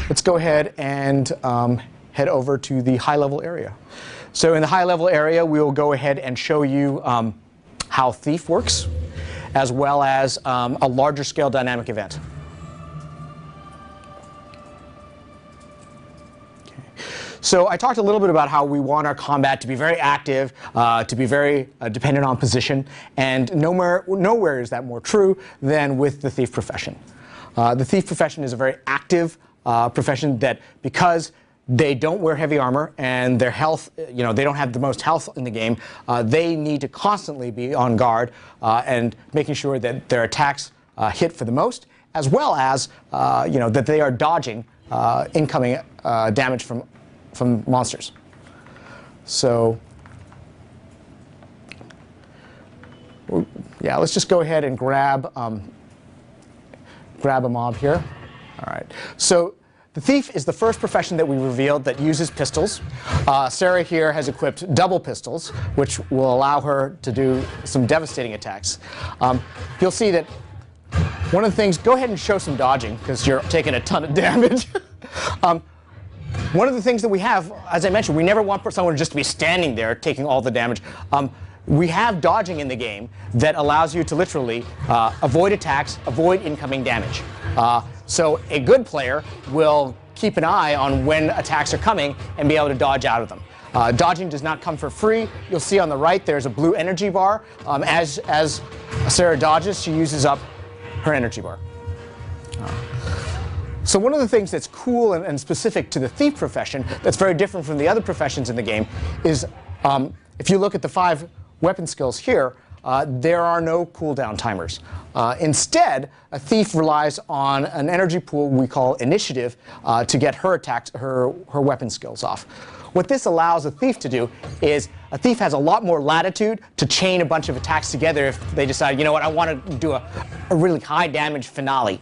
let's go ahead and head over to the high-level area. So in the high-level area, we will go ahead and show you how Thief works, as well as a larger-scale dynamic event. So I talked a little bit about how we want our combat to be very active, to be very dependent on position, and nowhere is that more true than with the thief profession. The thief profession is a very active profession that, because they don't wear heavy armor and their health, they don't have the most health in the game, they need to constantly be on guard and making sure that their attacks hit for the most, as well as that they are dodging incoming damage from monsters. So yeah, let's just go ahead and grab a mob here. All right. So the thief is the first profession that we revealed that uses pistols. Sarah here has equipped double pistols, which will allow her to do some devastating attacks. You'll see that one of the things, go ahead and show some dodging, because you're taking a ton of damage. One of the things that we have, as I mentioned, we never want someone just to be standing there taking all the damage. We have dodging in the game that allows you to literally avoid attacks, avoid incoming damage. So a good player will keep an eye on when attacks are coming and be able to dodge out of them. Dodging does not come for free. You'll see on the right there's a blue energy bar. As Sarah dodges, she uses up her energy bar. So one of the things that's cool and specific to the thief profession that's very different from the other professions in the game is if you look at the 5 weapon skills here, there are no cooldown timers. Instead, a thief relies on an energy pool we call initiative to get her attacks, her weapon skills off. What this allows a thief to do is a thief has a lot more latitude to chain a bunch of attacks together if they decide, you know what, I want to do a really high damage finale.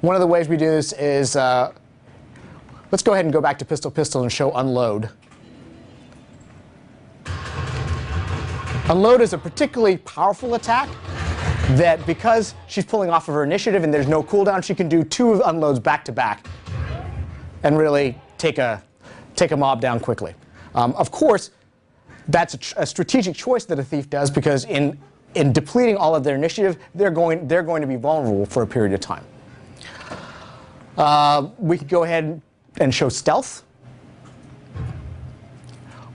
One of the ways we do this is, let's go ahead and go back to pistol and show unload. Unload is a particularly powerful attack that, because she's pulling off of her initiative and there's no cooldown, she can do 2 unloads back to back and really take a mob down quickly. Of course, that's a strategic choice that a thief does, because in depleting all of their initiative, they're going to be vulnerable for a period of time. We could go ahead and show stealth.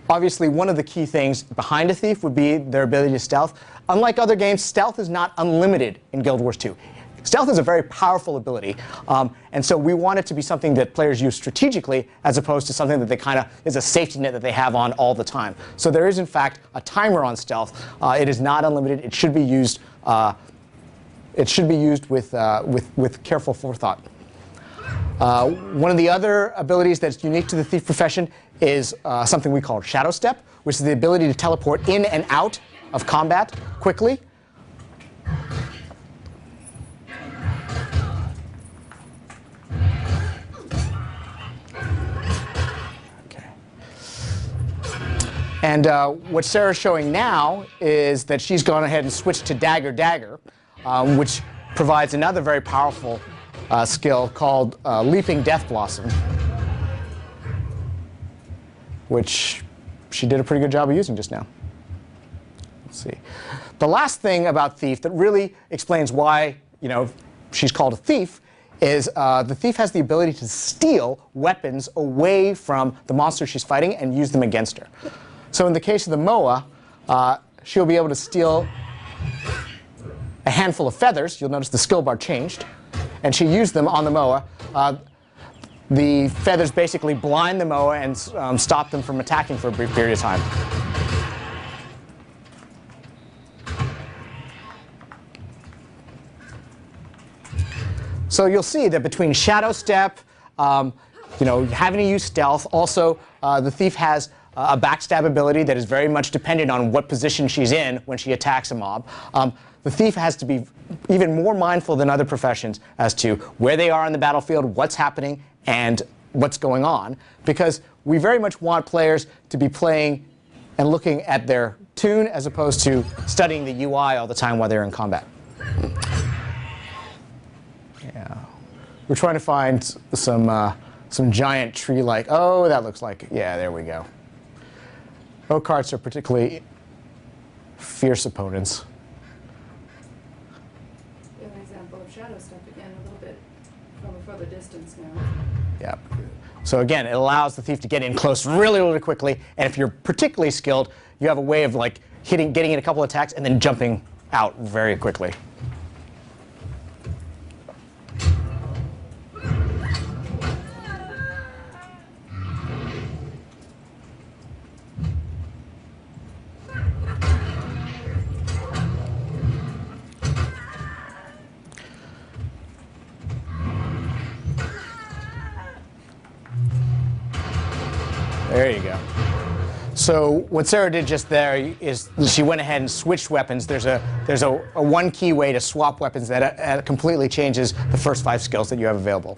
Obviously, one of the key things behind a thief would be their ability to stealth. Unlike other games, stealth is not unlimited in Guild Wars 2. Stealth is a very powerful ability, and so we want it to be something that players use strategically, as opposed to something that they kind of is a safety net that they have on all the time. So there is, in fact, a timer on stealth. It is not unlimited. It should be used. It should be used with careful forethought. One of the other abilities that's unique to the thief profession is something we call shadow step, which is the ability to teleport in and out of combat quickly. Okay. And what Sarah's showing now is that she's gone ahead and switched to dagger, which provides another very powerful skill called Leaping Death Blossom, which she did a pretty good job of using just now. Let's see. The last thing about Thief that really explains why she's called a thief is the thief has the ability to steal weapons away from the monster she's fighting and use them against her. So in the case of the Moa, she'll be able to steal a handful of feathers. You'll notice the skill bar changed. And she used them on the Moa. The feathers basically blind the Moa and stop them from attacking for a brief period of time. So you'll see that between Shadow Step, having to use stealth, also the thief has a backstab ability that is very much dependent on what position she's in when she attacks a mob. The thief has to be even more mindful than other professions as to where they are on the battlefield, what's happening, and what's going on, because we very much want players to be playing and looking at their tune as opposed to studying the UI all the time while they're in combat. Yeah. We're trying to find some giant tree-like. Oh, that looks like, yeah, there we go. Oak-hearts are particularly fierce opponents. An example of shadow step again, a little bit from a further distance now. Yeah. So again, it allows the thief to get in close really, really quickly. And if you're particularly skilled, you have a way of like getting in a couple attacks and then jumping out very quickly. There you go. So what Sarah did just there is she went ahead and switched weapons. There's a one key way to swap weapons that completely changes the first 5 skills that you have available.